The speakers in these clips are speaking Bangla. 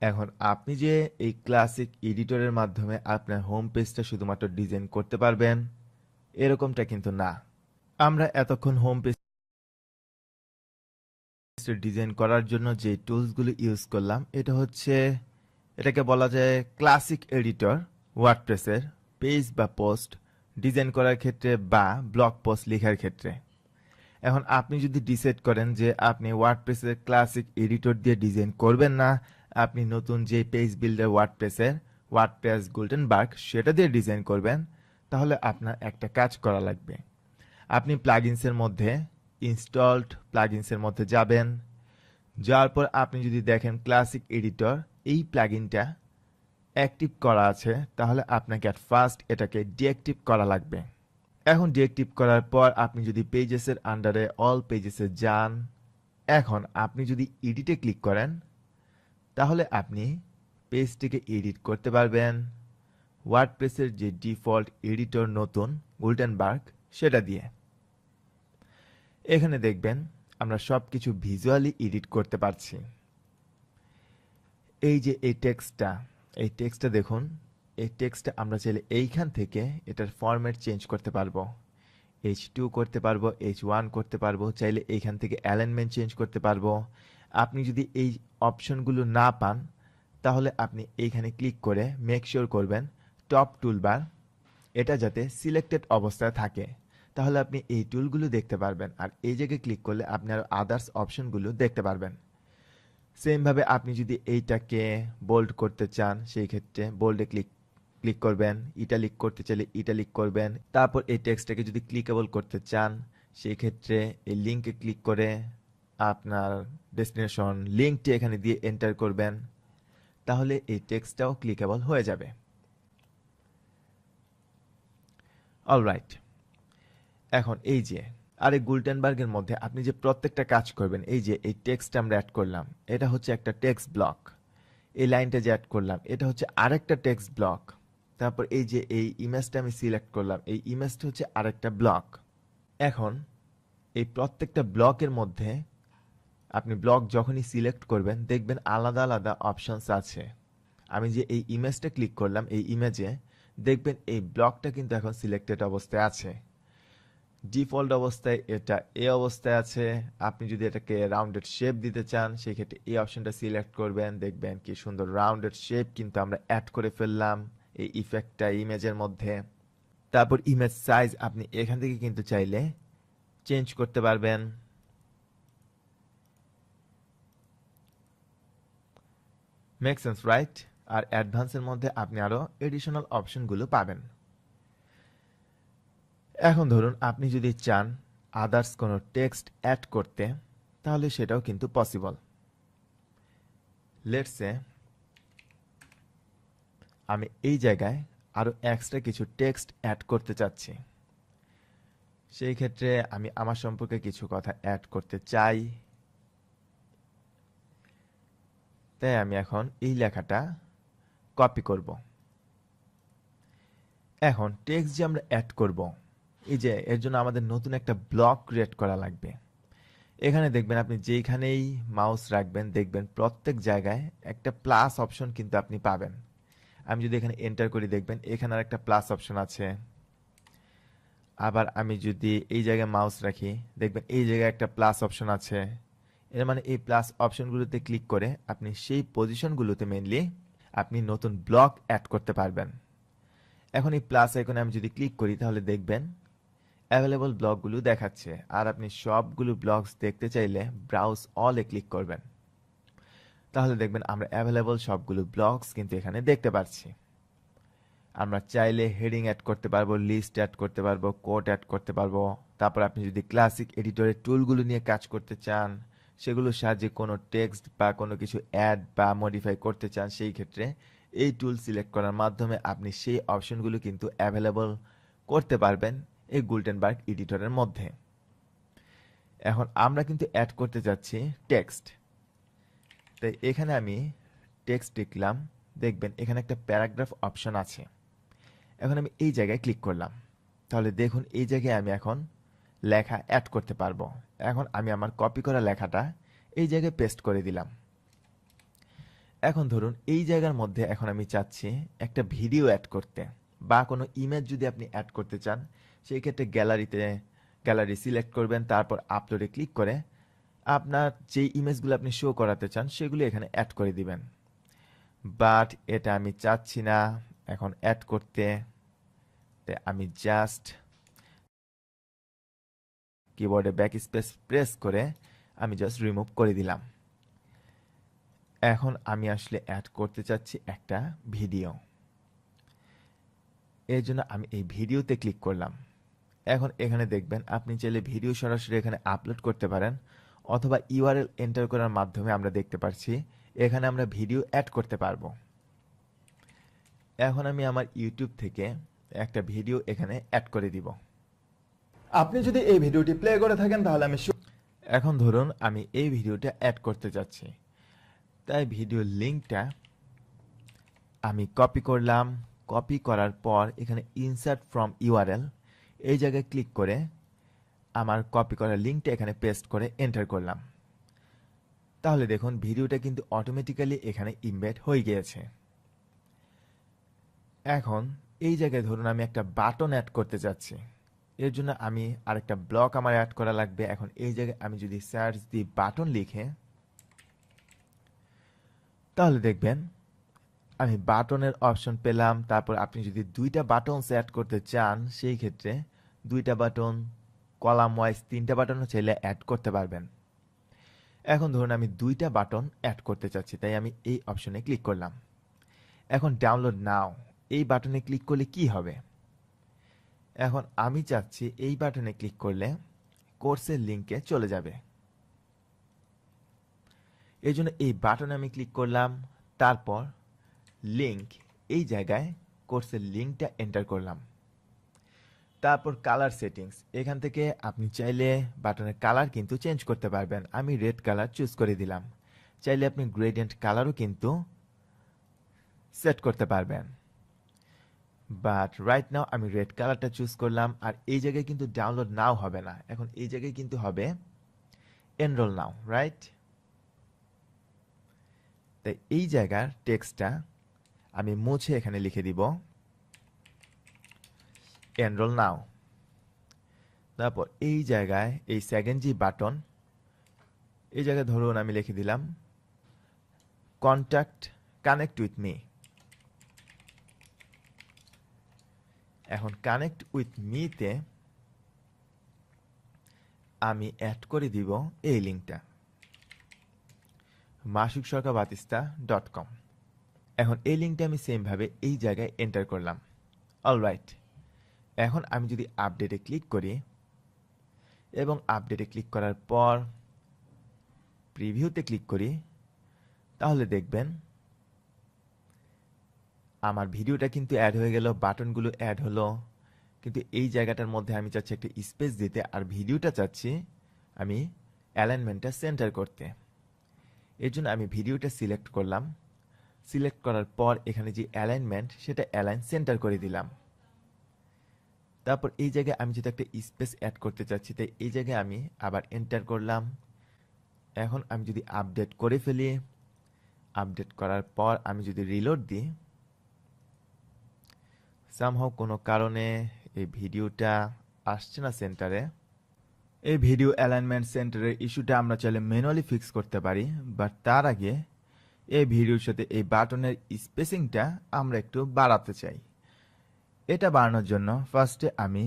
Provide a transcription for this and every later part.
এখন আপনি যে এই ক্লাসিক এডিটরের মাধ্যমে আপনার হোম পেজটা শুধুমাত্র ডিজাইন করতে পারবেন এরকমটা কিন্তু না। আমরা এতক্ষণ হোম পেজ ডিজাইন করার জন্য যে টুলসগুলো ইউজ করলাম এটাকে বলা যায় ক্লাসিক এডিটর ওয়ার্ডপ্রেসের পেজ বা পোস্ট ডিজাইন করার ক্ষেত্রে বা ব্লগ পোস্ট লেখার ক্ষেত্রে। এখন আপনি যদি ডিসাইড করেন যে আপনি ওয়ার্ডপ্রেসের ক্লাসিক এডিটর দিয়ে ডিজাইন করবেন না, আপনি নতুন যে পেজ বিল্ডার ওয়ার্ডপ্রেস গুটেনবার্গ সেটা দিয়ে ডিজাইন করবেন, তাহলে আপনার একটা কাজ করা লাগবে। আপনি ইনস্টলড প্লাগইনসের মধ্যে যাবেন। যাওয়ার পর আপনি যদি দেখেন ক্লাসিক এডিটর এই প্লাগইনটা অ্যাক্টিভ করা আছে, তাহলে আপনাকে অ্যাট ফার্স্ট এটাকে ডিঅ্যাক্টিভ করা লাগবে। এখন ডিঅ্যাক্টিভ করার পর আপনি যদি পেজেসের আন্ডারে অল পেজেসে যান, এখন আপনি যদি এডিটে ক্লিক করেন, তাহলে আপনি পেজটিকে এডিট করতে পারবেন ওয়ার্ডপ্রেসের যে ডিফল্ট এডিটর নতুন গুটেনবার্গ সেটা দিয়ে। এখানে দেখবেন আমরা সবকিছু ভিজুয়ালি এডিট করতে পারছি। এই যে এই টেক্সটটা দেখুন, এই টেক্সটটা আমরা চাইলে এইখান থেকে এটার ফরম্যাট চেঞ্জ করতে পারবো। H2 করতে পারবো, H1 করতে পারবো, চাইলে এইখান থেকে অ্যালাইনমেন্ট চেঞ্জ করতে পারবো। আপনি যদি এই অপশনগুলো না পান, তাহলে আপনি এইখানে ক্লিক করে মেক শিওর করবেন টপ টুলবার এটা যাতে সিলেক্টেড অবস্থায় থাকে, তাহলে আপনি এই টুলগুলো দেখতে পারবেন। আর এই জায়গায় ক্লিক করলে আপনি আরো আদার্স অপশনগুলো দেখতে পারবেন। সেম ভাবে আপনি যদি এইটাকে বোল্ড করতে চান, সেই ক্ষেত্রে বোল্ডে ক্লিক করবেন। ইটালিক করতে চাইলে ইটালিক করবেন। তারপর এই টেক্সটটাকে যদি ক্লিকেবল করতে চান, সেই ক্ষেত্রে এই লিংকে ক্লিক করে আপনার ডেস্টিনেশন লিংকটি এখানে দিয়ে এন্টার করবেন, তাহলে এই টেক্সটটাও ক্লিকেবল হয়ে যাবে। অলরাইট, এখন এই যে আরে গুটেনবার্গের মধ্যে আপনি যে প্রত্যেকটা কাজ করবেন, এই যে এই টেক্সট আমরা অ্যাড করলাম, এটা হচ্ছে একটা টেক্সট ব্লক। এই লাইনটা যে অ্যাড করলাম, এটা হচ্ছে আরেকটা টেক্সট ব্লক। তারপর এই যে এই ইমেজটা আমি সিলেক্ট করলাম, এই ইমেজটা হচ্ছে আরেকটা ব্লক। এখন এই প্রত্যেকটা ব্লকের মধ্যে আপনি ব্লক যখনই সিলেক্ট করবেন, দেখবেন আলাদা আলাদা অপশনস আছে। আমি যে এই ইমেজটা ক্লিক করলাম, এই ইমেজে দেখবেন এই ব্লকটা কিন্তু এখন সিলেক্টেড অবস্থায় আছে। ডিফল্ট অবস্থায় এটা এই অবস্থায় আছে। আপনি যদি এটাকে রাউন্ডেড শেপ দিতে চান, সেই ক্ষেত্রে এই অপশনটা সিলেক্ট করবেন। দেখবেন কি সুন্দর রাউন্ডেড শেপ কিন্তু আমরা অ্যাড করে ফেললাম এই ইফেক্টটা ইমেজের মধ্যে। তারপর ইমেজ সাইজ আপনি এখান থেকে কিন্তু চাইলে চেঞ্জ করতে পারবেন। Make sense, right? আর অ্যাডভান্সের মধ্যে আপনি আরো এডিশনাল অপশনগুলো পাবেন। এখন ধরুন আপনি যদি চান আদার্স কোনো টেক্সট অ্যাড করতে, তাহলে সেটাও কিন্তু পসিবল। লেটস সে আমি এই জায়গায় আরো এক্সট্রা কিছু টেক্সট অ্যাড করতে চাচ্ছি। সেই ক্ষেত্রে আমি আমার সম্পর্কে কিছু কথা অ্যাড করতে চাই, তাই আমি এখন এই লেখাটা কপি করব। এখন টেক্সট যে আমরা অ্যাড করব, এই যে এর জন্য আমাদের নতুন একটা ব্লক ক্রিয়েট করা লাগবে। এখানে দেখবেন আপনি যেখানেই মাউস রাখবেন, দেখবেন প্রত্যেক জায়গায় একটা প্লাস অপশন কিন্তু আপনি পাবেন। আমি যদি এখানে এন্টার করি, দেখবেন এখানে আর একটা প্লাস অপশন আছে। আবার আমি যদি এই জায়গায় মাউস রাখি, দেখবেন এই জায়গায় একটা প্লাস অপশন আছে। এর মানে এই প্লাস অপশনগুলোতে ক্লিক করে আপনি সেই পজিশনগুলোতে মেইনলি আপনি নতুন ব্লক অ্যাড করতে পারবেন। এখন এই প্লাস আইকনে আমি যদি ক্লিক করি, তাহলে দেখবেন অ্যাভেলেবল ব্লকগুলো দেখাচ্ছে। আর আপনি সবগুলো ব্লকস দেখতে চাইলে ব্রাউজ অলে ক্লিক করবেন, তাহলে দেখবেন আমরা অ্যাভেলেবল সবগুলো ব্লকস কিন্তু এখানে দেখতে পাচ্ছি। আমরা চাইলে হেডিং অ্যাড করতে পারবো, লিস্ট অ্যাড করতে পারবো, কোট অ্যাড করতে পারবো। তারপর আপনি যদি ক্লাসিক এডিটরের টুলগুলো নিয়ে কাজ করতে চান, সেগুলোর সাহায্যে কোনো টেক্সট বা কোনো কিছু অ্যাড বা মডিফাই করতে চান, সেই ক্ষেত্রে এই টুল সিলেক্ট করার মাধ্যমে আপনি সেই অপশনগুলো কিন্তু অ্যাভেলেবল করতে পারবেন এই গুটেনবার্গ এডিটরের মধ্যে। এখন আমরা কিন্তু অ্যাড করতে যাচ্ছি টেক্সট, তাই এখানে আমি টেক্সট লিখলাম। দেখবেন এখানে একটা প্যারাগ্রাফ অপশন আছে। এখন আমি এই জায়গায় ক্লিক করলাম, তাহলে দেখুন এই জায়গায় আমি এখন লেখা অ্যাড করতে পারবো। এখন আমি আমার কপি করা লেখাটা এই জায়গায় পেস্ট করে দিলাম। এখন ধরুন এই জায়গার মধ্যে এখন আমি চাচ্ছি একটা ভিডিও অ্যাড করতে বা কোনো ইমেজ যদি আপনি অ্যাড করতে চান, সেই ক্ষেত্রে গ্যালারি সিলেক্ট করবেন, তারপর আপলোডে ক্লিক করে আপনার যেই ইমেজগুলো আপনি শো করাতে চান সেগুলি এখানে অ্যাড করে দিবেন। বাট এটা আমি চাচ্ছি না এখন অ্যাড করতে, তাই আমি জাস্ট কিবোর্ডে ব্যাক স্পেস প্রেস করে আমি জাস্ট রিমুভ করে দিলাম। এখন আমি আসলে অ্যাড করতে চাচ্ছি একটা ভিডিও, এর জন্য আমি এই ভিডিওতে ক্লিক করলাম। এখন এখানে দেখবেন আপনি চাইলে ভিডিও সরাসরি এখানে আপলোড করতে পারেন, অথবা ইউআরএল এন্টার করার মাধ্যমে আমরা দেখতে পাচ্ছি এখানে আমরা ভিডিও অ্যাড করতে পারবো। এখন আমি আমার ইউটিউব থেকে একটা ভিডিও এখানে অ্যাড করে দিব। আপনি যদি এই ভিডিওটি প্লে করে থাকেন তাহলে আমি এখন ধরুন আমি এই ভিডিওটা অ্যাড করতে যাচ্ছি, তাই ভিডিও লিঙ্কটা আমি কপি করলাম। কপি করার পর এখানে ইনসার্ট ফ্রম ইউআরএল এই জায়গায় ক্লিক করে আমার কপি করা লিঙ্কটা এখানে পেস্ট করে এন্টার করলাম। তাহলে দেখুন ভিডিওটা কিন্তু অটোমেটিক্যালি এখানে ইমবেড হয়ে গিয়েছে। এখন এই জায়গায় ধরুন আমি একটা বাটন অ্যাড করতে যাচ্ছি, এর জন্য আমি আরেকটা ব্লক আমার অ্যাড করা লাগবে। এখন এই জায়গায় আমি যদি সার্চ দি বাটন লিখে, তাহলে দেখবেন আমি বাটনের অপশন পেলাম। তারপর আপনি যদি দুইটা বাটন অ্যাড করতে চান সেই ক্ষেত্রে দুইটা বাটন, কলাম ওয়াইজ তিনটা বাটনও চাইলে অ্যাড করতে পারবেন। এখন ধরুন আমি দুইটা বাটন অ্যাড করতে চাচ্ছি, তাই আমি এই অপশনে ক্লিক করলাম। এখন ডাউনলোড নাও এই বাটনে ক্লিক করলে কি হবে? এখন আমি চাচ্ছি এই বাটনে ক্লিক করলে কোর্সের লিঙ্কে চলে যাবে, এই জন্য এই বাটনে আমি ক্লিক করলাম। তারপর লিঙ্ক এই জায়গায় কোর্সের লিঙ্কটা এন্টার করলাম। তারপর কালার সেটিংস, এখান থেকে আপনি চাইলে বাটনের কালার কিন্তু চেঞ্জ করতে পারবেন। আমি রেড কালার চুজ করে দিলাম, চাইলে আপনি গ্রেডিয়েন্ট কালারও কিন্তু সেট করতে পারবেন। বাট রাইট নাও আমি রেড কালারটা চুজ করলাম। আর এই জায়গায় কিন্তু ডাউনলোড নাও হবে না, এখন এই জায়গায় কিন্তু হবে এনরোল নাও, রাইট? তাই এই জায়গার টেক্সটটা আমি মুছে এখানে লিখে দিব এনরোল নাও। তারপর এই জায়গায় এই সেকেন্ড জি বাটন, এই জায়গায় ধরুন আমি লিখে দিলাম কন্ট্যাক্ট কানেক্ট উইথ মি। এখন কানেক্ট উইথ মিতে আমি অ্যাড করে দিব এই লিঙ্কটা masuksorkabatista.com। এখন এই লিঙ্কটা আমি সেম ভাবে এই জায়গায় এন্টার করলাম। অলরাইট, এখন আমি যদি আপডেটে ক্লিক করি এবং আপডেটে ক্লিক করার পর প্রিভিউতে ক্লিক করি, তাহলে দেখবেন আমার ভিডিওটা কিন্তু অ্যাড হয়ে গেল, বাটনগুলো অ্যাড হলো। কিন্তু এই জায়গাটার মধ্যে আমি চাচ্ছি একটা স্পেস দিতে, আর ভিডিওটা চাচ্ছি আমি অ্যালাইনমেন্টটা সেন্টার করতে। এর জন্য আমি ভিডিওটা সিলেক্ট করলাম। সিলেক্ট করার পর এখানে যে অ্যালাইনমেন্ট সেটা অ্যালাইন সেন্টার করে দিলাম। তারপর এই জায়গায় আমি যদি একটা স্পেস অ্যাড করতে চাচ্ছি, তাই এই জায়গায় আমি আবার এন্টার করলাম। এখন আমি যদি আপডেট করে ফেলি, আপডেট করার পর আমি যদি রিলোড দিই, সামহাও কোনো কারণে এই ভিডিওটা আসছে না সেন্টারে। এই ভিডিও অ্যালাইনমেন্ট সেন্টারের ইস্যুটা আমরা চাইলে ম্যানুয়ালি ফিক্স করতে পারি, বাট তার আগে এই ভিডিওর সাথে এই বাটনের স্পেসিংটা আমরা একটু বাড়াতে চাই। এটা বাড়ানোর জন্য ফার্স্টে আমি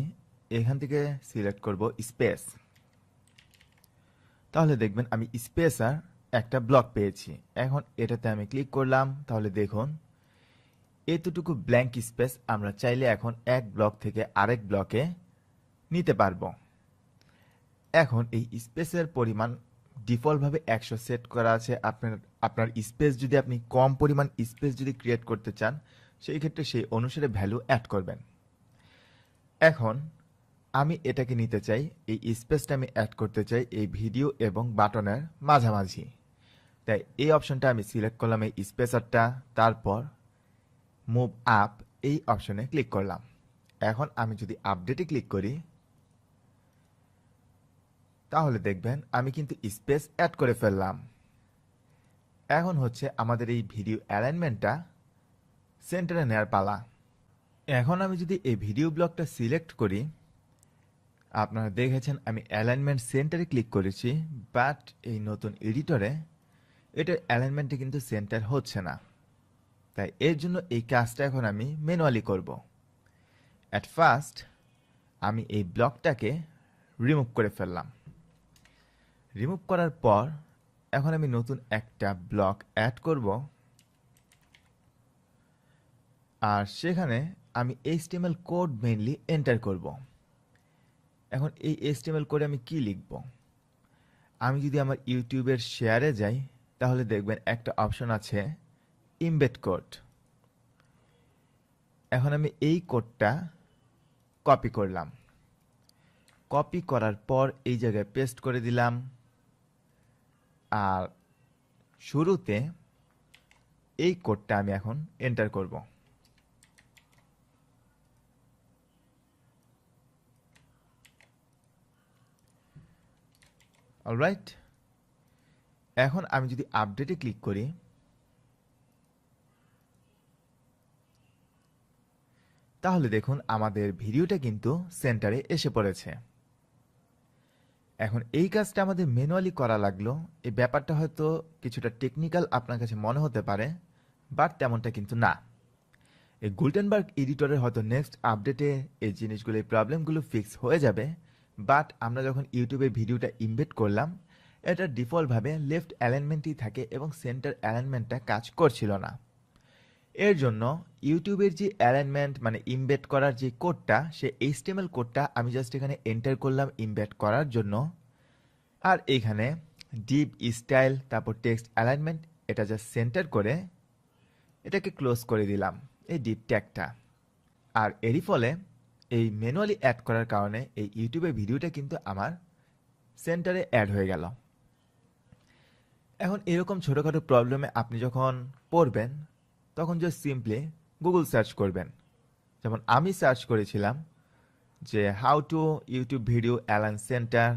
এখান থেকে সিলেক্ট করব স্পেস। তাহলে দেখবেন আমি স্পেস আর একটা ব্লক পেয়েছি। এখন এটাতে আমি ক্লিক করলাম, তাহলে দেখুন এতটুকু ব্ল্যাঙ্ক স্পেস আমরা চাইলে এখন এক ব্লক থেকে আরেক ব্লকে নিতে পারবো। এখন এই স্পেসের পরিমাণ ডিফল্টভাবে 100 সেট করা আছে। আপনার স্পেস যদি আপনি কম পরিমাণ স্পেস যদি ক্রিয়েট করতে চান, সেই ক্ষেত্রে সেই অনুসারে ভ্যালু অ্যাড করবেন। এখন আমি এটাকে নিতে চাই, এই স্পেসটা আমি অ্যাড করতে চাই এই ভিডিও এবং বাটনের মাঝামাঝি। তাই এই অপশনটা আমি সিলেক্ট করলাম, এই স্পেসারটা। তারপর মুভ আপ এই অপশনে ক্লিক করলাম। এখন আমি যদি আপডেটে ক্লিক করি, তাহলে দেখবেন আমি কিন্তু স্পেস অ্যাড করে ফেললাম। এখন হচ্ছে আমাদের এই ভিডিও অ্যালাইনমেন্টটা সেন্টারে নেওয়ার পালা। এখন আমি যদি এই ভিডিও ব্লকটা সিলেক্ট করি, আপনারা দেখেছেন আমি অ্যালাইনমেন্ট সেন্টারে ক্লিক করেছি, বাট এই নতুন এডিটরে এটার অ্যালাইনমেন্টে কিন্তু সেন্টার হচ্ছে না। তাই এর জন্য এই কাজটা এখন আমি ম্যানুয়ালি করব। অ্যাট ফার্স্ট আমি এই ব্লকটাকে রিমুভ করে ফেললাম। রিমুভ করার পর এখন আমি নতুন একটা ব্লক অ্যাড করব, আর সেখানে আমি HTML কোড মেইনলি এন্টার করব। এখন এই HTML কোডে আমি কি লিখব? আমি যদি আমার ইউটিউবের শেয়ারে যাই, তাহলে দেখবেন একটা অপশন আছে ইমবেড কোড। এখন আমি এই কোডটা কপি করলাম। কপি করার পর এই জায়গায় পেস্ট করে দিলাম, আর শুরুতে এই কোডটা আমি এখন এন্টার করব। অলরাইট, এখন আমি যদি আপডেটে ক্লিক করি, তাহলে দেখুন আমাদের ভিডিওটা কিন্তু সেন্টারে এসে পড়েছে। এখন এই কাজটা আমাদের ম্যানুয়ালি করা লাগলো। এই ব্যাপারটা হয়তো কিছুটা টেকনিক্যাল আপনার কাছে মনে হতে পারে, বাট তেমনটা কিন্তু না। এই গুটেনবার্গ এডিটরের হয়তো নেক্সট আপডেটে এই জিনিসগুলো, এই প্রবলেমগুলো ফিক্স হয়ে যাবে, বাট আমরা যখন ইউটিউবে ভিডিওটা ইমবেড করলাম, এটা ডিফল্টভাবে লেফট অ্যালাইনমেন্টই থাকে এবং সেন্টার অ্যালাইনমেন্টটা কাজ করছিল না। এর জন্য ইউটিউবের যে অ্যালাইনমেন্ট মানে ইমবেড করার যে কোডটা, সে HTML কোডটা আমি জাস্ট এখানে এন্টার করলাম ইমবেড করার জন্য, আর এইখানে ডিপ স্টাইল তারপর টেক্সট অ্যালাইনমেন্ট এটা জাস্ট সেন্টার করে এটাকে ক্লোজ করে দিলাম এই ডিপ ট্যাগটা। আর এরই ফলে এই ম্যানুয়ালি অ্যাড করার কারণে এই ইউটিউবের ভিডিওটা কিন্তু আমার সেন্টারে অ্যাড হয়ে গেল। এখন এরকম ছোটোখাটো প্রবলেমে আপনি যখন পড়বেন, তখন জাস্ট সিম্পলি গুগল সার্চ করবেন। যেমন আমি সার্চ করেছিলাম যে how to YouTube video align center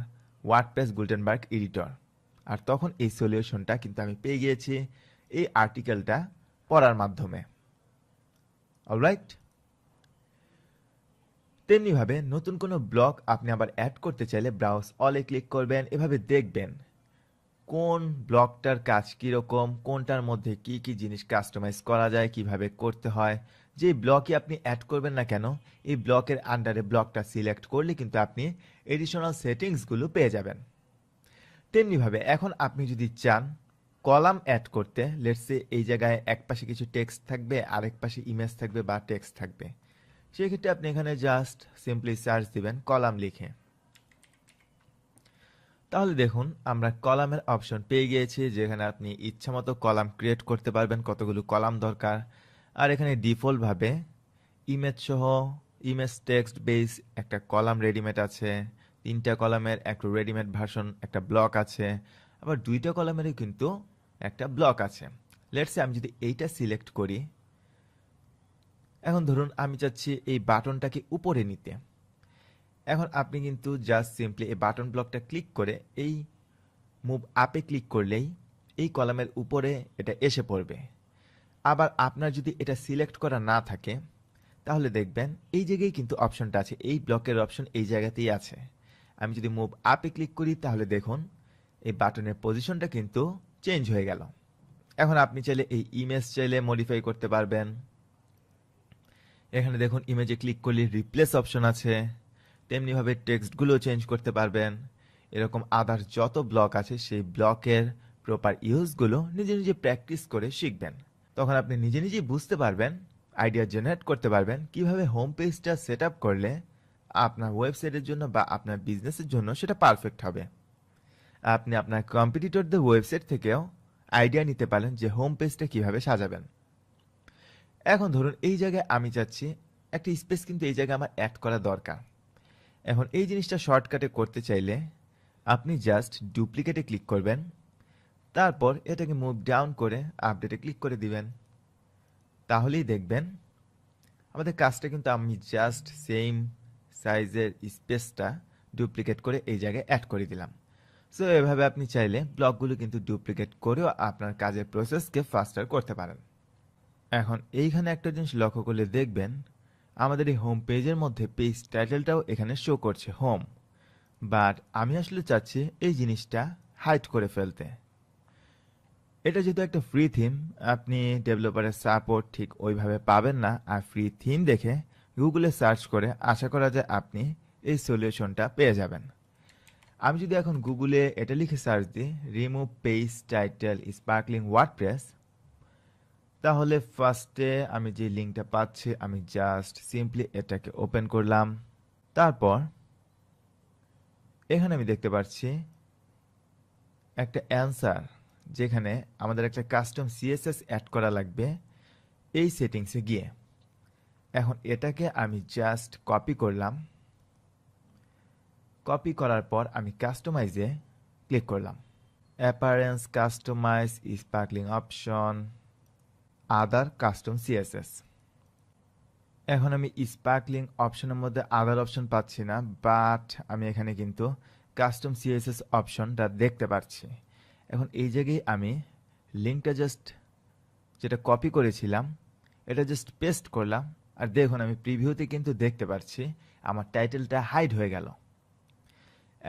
WordPress Gutenberg editor, আর তখন এই সলিউশনটা কিন্তু আমি পেয়ে গিয়েছি এই আর্টিকেলটা পড়ার মাধ্যমে। অলরাইট, তেমনিভাবে নতুন কোনো ব্লগ আপনি আবার অ্যাড করতে চাইলে ব্রাউজ অলে ক্লিক করবেন, এভাবে দেখবেন কোন ব্লকটার কাজ কীরকম, কোনটার মধ্যে কি কি জিনিস কাস্টমাইজ করা যায়, কিভাবে করতে হয়। যে ব্লকে আপনি অ্যাড করবেন না কেন, এই ব্লকের আন্ডারে ব্লকটা সিলেক্ট করলে কিন্তু আপনি এডিশনাল সেটিংসগুলো পেয়ে যাবেন। তেমনিভাবে এখন আপনি যদি চান কলাম অ্যাড করতে, লেটসে এই জায়গায় এক পাশে কিছু টেক্সট থাকবে, আরেক পাশে ইমেজ থাকবে বা টেক্সট থাকবে, সেক্ষেত্রে আপনি এখানে জাস্ট সিম্পলি সার্চ দিবেন কলাম লিখে। তাহলে দেখুন আমরা কলামের অপশন পেয়ে গিয়েছি, যেখানে আপনি ইচ্ছামতো কলাম ক্রিয়েট করতে পারবেন, কতগুলো কলাম দরকার। আর এখানে ডিফল্টভাবে ইমেজ সহ ইমেজ টেক্সট বেস একটা কলাম রেডিমেড আছে, 3টা কলামের একটা রেডিমেড ভার্সন একটা ব্লক আছে, আবার 2টা কলামেরও কিন্তু একটা ব্লক আছে। লেটসে আমি যদি এইটা সিলেক্ট করি, এখন ধরুন আমি চাচ্ছি এই বাটনটাকে উপরে নিতে। এখন আপনি কিন্তু জাস্ট সিম্পলি এই বাটন ব্লকটা ক্লিক করে এই মুভ আপে ক্লিক করলেই এই কলামের উপরে এটা এসে পড়বে। আবার আপনার যদি এটা সিলেক্ট করা না থাকে, তাহলে দেখবেন এই জায়গায় কিন্তু অপশনটা আছে, এই ব্লকের অপশন এই জায়গাতেই আছে। আমি যদি মুভ আপে ক্লিক করি, তাহলে দেখুন এই বাটনের পজিশনটা কিন্তু চেঞ্জ হয়ে গেল। এখন আপনি চাইলে এই ইমেজ চাইলে মডিফাই করতে পারবেন। এখানে দেখুন ইমেজে ক্লিক করলে রিপ্লেস অপশন আছে, তেমনিভাবে টেক্সটগুলো চেঞ্জ করতে পারবেন। এরকম আদার যত ব্লক আছে সেই ব্লকের প্রপার ইউজগুলো নিজে নিজে প্র্যাকটিস করে শিখবেন। তখন আপনি নিজে নিজেই বুঝতে পারবেন, আইডিয়া জেনারেট করতে পারবেন কিভাবে হোম পেজটা সেট আপ করলে আপনার ওয়েবসাইটের জন্য বা আপনার বিজনেসের জন্য সেটা পারফেক্ট হবে। আপনি আপনার কম্পিটিটরদের ওয়েবসাইট থেকেও আইডিয়া নিতে পারেন যে হোম পেজটা কিভাবে সাজাবেন। এখন ধরুন এই জায়গায় আমি চাচ্ছি একটা স্পেস কিন্তু এই জায়গায় আমার অ্যাড করা দরকার। এখন এই জিনিসটা শর্টকাটে করতে চাইলে আপনি জাস্ট ডুপ্লিকেটে ক্লিক করবেন, তারপর এটাকে মুভ ডাউন করে আপডেটে ক্লিক করে দিবেন। তাহলেই দেখবেন আমাদের কাজটা কিন্তু আমি জাস্ট সেম সাইজের স্পেসটা ডুপ্লিকেট করে এই জায়গায় অ্যাড করে দিলাম। সো এভাবে আপনি চাইলে ব্লকগুলো কিন্তু ডুপ্লিকেট করেও আপনার কাজের প্রসেসকে ফাস্টার করতে পারেন। এখন এইখানে একটা জিনিস লক্ষ্য করলে দেখবেন আমাদের এই হোম পেজের মধ্যে পেজ টাইটেলটাও এখানে শো করছে হোম, বাট আমি আসলে চাচ্ছি এই জিনিসটা হাইড করে ফেলতে। এটা যেহেতু একটা ফ্রি থিম, আপনি ডেভেলপারের সাপোর্ট ঠিক ওইভাবে পাবেন না, আর ফ্রি থিম দেখে গুগলে সার্চ করে আশা করা যায় আপনি এই সলিউশনটা পেয়ে যাবেন। আমি যদি এখন গুগলে এটা লিখে সার্চ দিই remove page title sparkling WordPress, তাহলে ফার্স্টে আমি যে লিঙ্কটা পাচ্ছি আমি জাস্ট সিম্পলি এটাকে ওপেন করলাম। তারপর এখানে আমি দেখতে পাচ্ছি একটা অ্যান্সার, যেখানে আমাদের একটা কাস্টম সিএসএস অ্যাড করা লাগবে এই সেটিংসে গিয়ে। এখন এটাকে আমি জাস্ট কপি করলাম। কপি করার পর আমি কাস্টমাইজে ক্লিক করলাম। অ্যাপারেন্স, কাস্টমাইজ, স্পার্কলিং অপশন, আদার কাস্টম সিএসএস। এখন আমি স্পার্কলিং অপশনের মধ্যে আদার অপশন পাচ্ছি না, বাট আমি এখানে কিন্তু কাস্টম সিএসএস অপশনটা দেখতে পাচ্ছি। এখন এই জায়গায় আমি লিঙ্কটা জাস্ট যেটা কপি করেছিলাম এটা জাস্ট পেস্ট করলাম, আর দেখুন আমি প্রিভিউতে কিন্তু দেখতে পাচ্ছি আমার টাইটেলটা হাইড হয়ে গেল।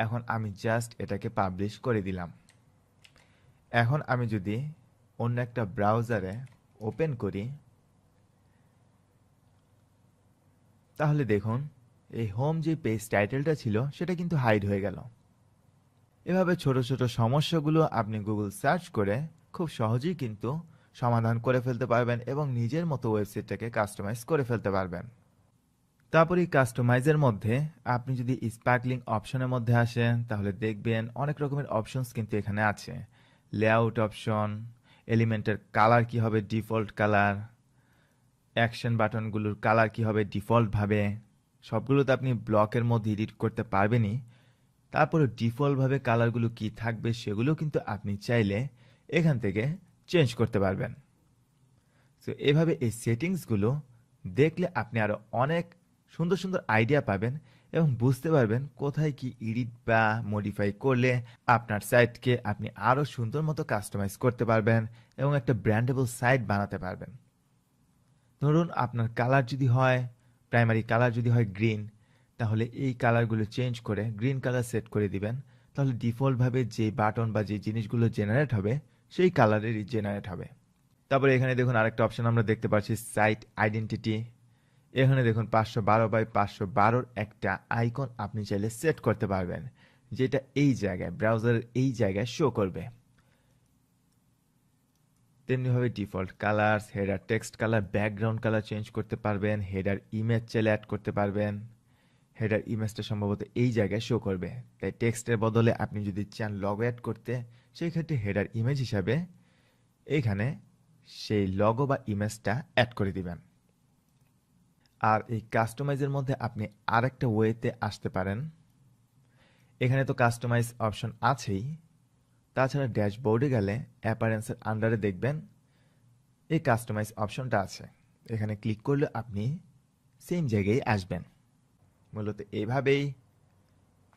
এখন আমি জাস্ট এটাকে পাবলিশ করে দিলাম। এখন আমি যদি অন্য একটা ব্রাউজারে ওপেন করি, তাহলে দেখুন এই হোম যে পেজ টাইটেলটা ছিল সেটা কিন্তু হাইড হয়ে গেল। এভাবে ছোট ছোট সমস্যাগুলো আপনি গুগল সার্চ করে খুব সহজেই কিন্তু সমাধান করে ফেলতে পারবেন এবং নিজের মতো ওয়েবসাইটটাকে কাস্টমাইজ করে ফেলতে পারবেন। তারপরে এই কাস্টমাইজের মধ্যে আপনি যদি স্পার্কলিং অপশনের মধ্যে আসেন তাহলে দেখবেন অনেক রকমের অপশনস কিন্তু এখানে আছে। লেআউট অপশন, এলিমেন্টের কালার কি হবে ডিফল্ট কালার, অ্যাকশন বাটনগুলোর কালার কি হবে ডিফল্টভাবে, সবগুলো তো আপনি ব্লকের মধ্যে এডিট করতে পারবেনই। তারপরে ডিফল্টভাবে কালারগুলো কি থাকবে সেগুলো কিন্তু আপনি চাইলে এখান থেকে চেঞ্জ করতে পারবেন। তো এভাবে এই সেটিংসগুলো দেখলে আপনি আরো অনেক সুন্দর সুন্দর আইডিয়া পাবেন এবং বুঝতে পারবেন কোথায় কি এডিট বা মডিফাই করলে আপনার সাইটকে আপনি আরো সুন্দর মতো কাস্টমাইজ করতে পারবেন এবং একটা ব্র্যান্ডেবল সাইট বানাতে পারবেন। ধরুন আপনার কালার যদি হয়, প্রাইমারি কালার যদি হয় গ্রিন, তাহলে এই কালারগুলো চেঞ্জ করে গ্রিন কালার সেট করে দিবেন, তাহলে ডিফল্টভাবে যে বাটন বা যে জিনিসগুলো জেনারেট হবে সেই কালারেরই জেনারেট হবে। তারপরে এখানে দেখুন আরেকটা অপশন আমরা দেখতে পাচ্ছি সাইট আইডেন্টিটি। এখানে দেখুন 512 বাই 512 একটা আইকন আপনি চাইলে সেট করতে পারবেন, যেটা এই জায়গায় ব্রাউজারের এই জায়গায় শো করবে। তেমনিভাবে default colour, header text colour, background colour change করতে পারবেন, হেডার ইমেজ চাইলে অ্যাড করতে পারবেন। হেডার ইমেজটা সম্ভবত এই জায়গায় শো করবে, তাই টেক্সটের বদলে আপনি যদি চান লগো অ্যাড করতে সেই ক্ষেত্রে হেডার ইমেজ হিসাবে এইখানে সেই লগো বা ইমেজটা অ্যাড করে দিবেন। আর এই কাস্টমাইজের মধ্যে আপনি আরেকটা ওয়েতে আসতে পারেন। এখানে তো কাস্টমাইজ অপশন আছেই, তাছাড়া ড্যাশবোর্ডে গেলে অ্যাপারেন্সের আন্ডারে দেখবেন এই কাস্টমাইজ অপশনটা আছে। এখানে ক্লিক করলে আপনি সেম জায়গায় আসবেন। মূলত এইভাবেই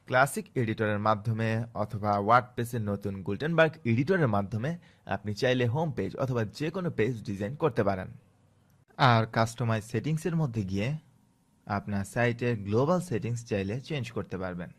ক্লাসিক এডিটরের মাধ্যমে অথবা ওয়ার্ডপ্রেসের নতুন গুটেনবার্গ এডিটরের মাধ্যমে আপনি চাইলে হোম পেজ অথবা যে কোনো পেজ ডিজাইন করতে পারেন। আর কাস্টমাইজ সেটিংসের মধ্যে গিয়ে আপনার সাইটের গ্লোবাল সেটিংস চাইলে চেঞ্জ করতে পারবেন।